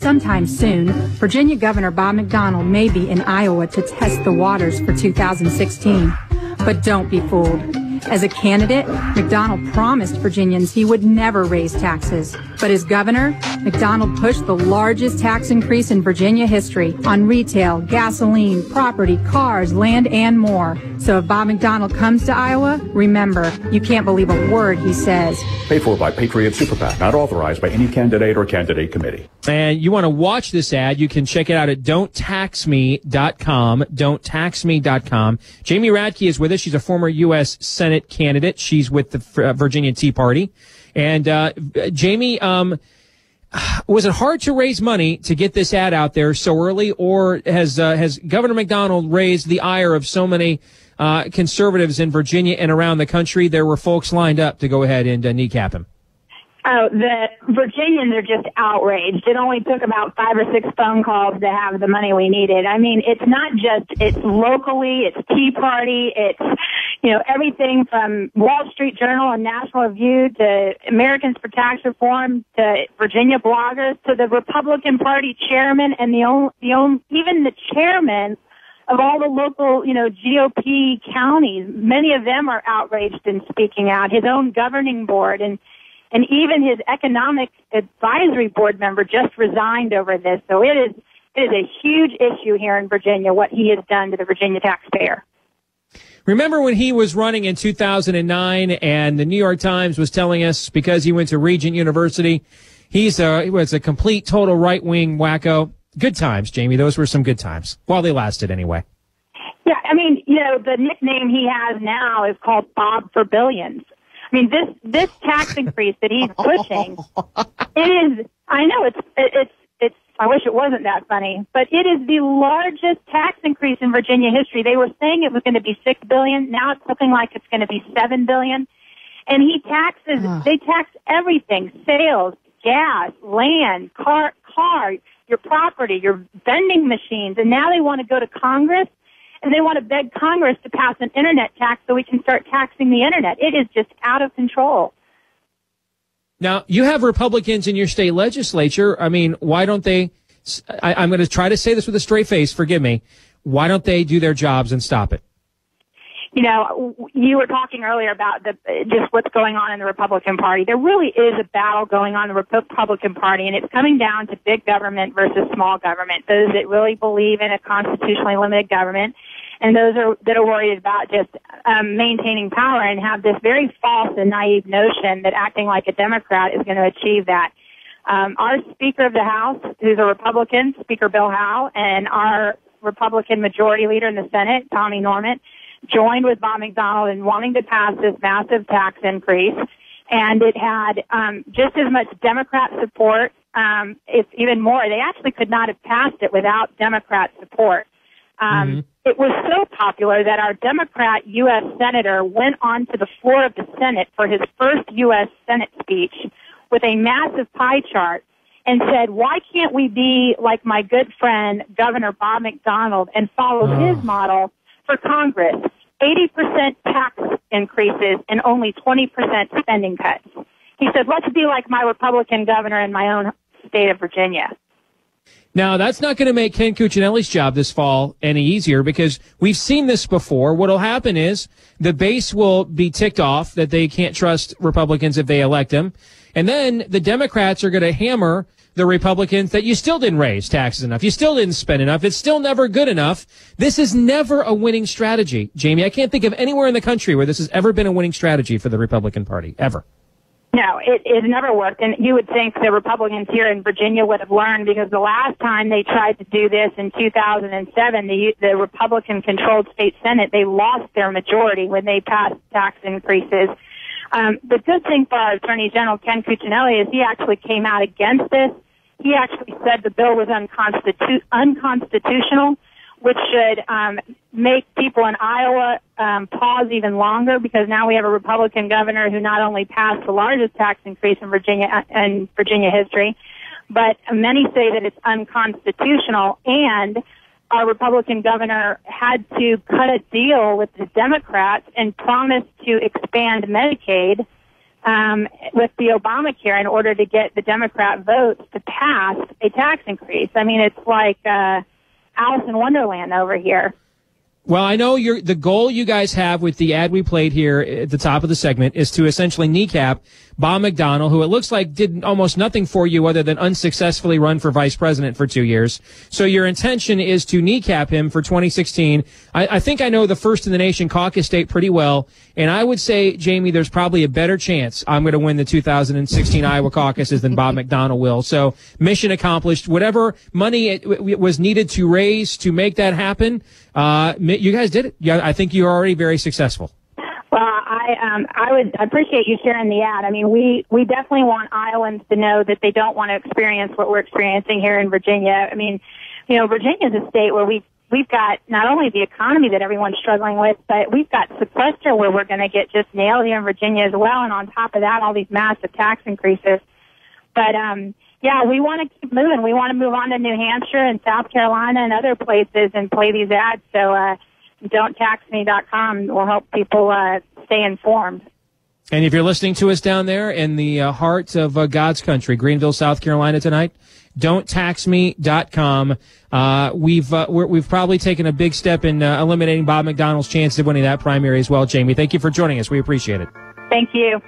Sometime soon, Virginia Governor Bob McDonnell may be in Iowa to test the waters for 2016. But don't be fooled. As a candidate, McDonnell promised Virginians he would never raise taxes. But as governor, McDonnell pushed the largest tax increase in Virginia history on retail, gasoline, property, cars, land, and more. So if Bob McDonnell comes to Iowa, remember, you can't believe a word he says. Paid for by Patriot Super PAC, not authorized by any candidate or candidate committee. And you want to watch this ad, you can check it out at don'ttaxme.com, don'ttaxme.com. Jamie Radtke is with us. She's a former U.S. Senate candidate. She's with the Virginia Tea Party. And Jamie, was it hard to raise money to get this ad out there so early, or has Governor McDonnell raised the ire of so many conservatives in Virginia and around the country? There were folks lined up to go ahead and kneecap him. Oh, the Virginians are just outraged. It only took about 5 or 6 phone calls to have the money we needed. I mean, it's not just, it's locally, it's Tea Party, it's, everything from Wall Street Journal and National Review to Americans for Tax Reform to Virginia bloggers to the Republican Party chairman and even the chairman of all the local, GOP counties. Many of them are outraged and speaking out. His own governing board and even his economic advisory board member just resigned over this. So it is a huge issue here in Virginia, what he has done to the Virginia taxpayer. Remember when he was running in 2009 and the New York Times was telling us because he went to Regent University, he was a complete, total right-wing wacko? Good times, Jamie. Those were some good times. While they lasted, anyway. Yeah, I mean, the nickname he has now is called Bob for Billions. I mean, this tax increase that he's pushing, I know it's, I wish it wasn't that funny, but it is the largest tax increase in Virginia history. They were saying it was going to be $6 billion. Now it's looking like it's going to be $7 billion. And they tax everything, sales, gas, land, car, your property, your vending machines. And now they want to go to Congress and they want to beg Congress to pass an internet tax so we can start taxing the internet. It is just out of control. Now, you have Republicans in your state legislature. I mean, why don't they, I'm going to try to say this with a straight face, forgive me. Why don't they do their jobs and stop it? You were talking earlier about just what's going on in the Republican Party. There really is a battle going on in the Republican Party, and it's coming down to big government versus small government. Those that really believe in a constitutionally limited government, and those that are worried about just maintaining power and have this very false and naive notion that acting like a Democrat is going to achieve that. Our Speaker of the House, who's a Republican, Speaker Bill Howe, and our Republican Majority Leader in the Senate, Tommy Norment, joined with Bob McDonnell in wanting to pass this massive tax increase. And it had just as much Democrat support, if even more. They actually could not have passed it without Democrat support. It was so popular that our Democrat U.S. Senator went onto the floor of the Senate for his first U.S. Senate speech with a massive pie chart and said, why can't we be like my good friend, Governor Bob McDonnell, and follow his model for Congress? 80% tax increases and only 20% spending cuts. He said, let's be like my Republican governor in my own state of Virginia. Now, that's not going to make Ken Cuccinelli's job this fall any easier because we've seen this before. What'll happen is the base will be ticked off that they can't trust Republicans if they elect them. And then the Democrats are going to hammer the Republicans that you still didn't raise taxes enough. You still didn't spend enough. It's still never good enough. This is never a winning strategy, Jamie. I can't think of anywhere in the country where this has ever been a winning strategy for the Republican Party, ever. No, it never worked. And you would think the Republicans here in Virginia would have learned because the last time they tried to do this in 2007, the Republican-controlled state Senate, they lost their majority when they passed tax increases. The good thing for our Attorney General, Ken Cuccinelli, is he actually came out against this. He actually said the bill was unconstitutional, which should make people in Iowa pause even longer because now we have a Republican governor who not only passed the largest tax increase in Virginia history, but many say that it's unconstitutional, and our Republican governor had to cut a deal with the Democrats and promise to expand Medicaid with the Obamacare in order to get the Democrat votes to pass a tax increase. I mean, it's like Alice in Wonderland over here. Well, I know the goal you guys have with the ad we played here at the top of the segment is to essentially kneecap Bob McDonnell, who it looks like did almost nothing for you other than unsuccessfully run for vice president for 2 years. So your intention is to kneecap him for 2016. I think I know the first in the nation caucus state pretty well, and I would say, Jamie, there's probably a better chance I'm going to win the 2016 Iowa caucuses than Bob McDonnell will. So mission accomplished. Whatever money it was needed to raise to make that happen, you guys did it. Yeah, I think you're already very successful. Well, I appreciate you sharing the ad. I mean, we definitely want Iowans to know that they don't want to experience what we're experiencing here in Virginia. I mean, you know, Virginia is a state where we've got not only the economy that everyone's struggling with, but we've got sequester where we're going to get just nailed here in Virginia as well. And on top of that, all these massive tax increases. But, yeah, we want to keep moving. We want to move on to New Hampshire and South Carolina and other places and play these ads. So, don'ttaxme.com will help people stay informed. And if you're listening to us down there in the heart of God's country, Greenville, South Carolina tonight, don'ttaxme.com. We've probably taken a big step in eliminating Bob McDonnell's chance of winning that primary as well. Jamie, thank you for joining us. We appreciate it. Thank you.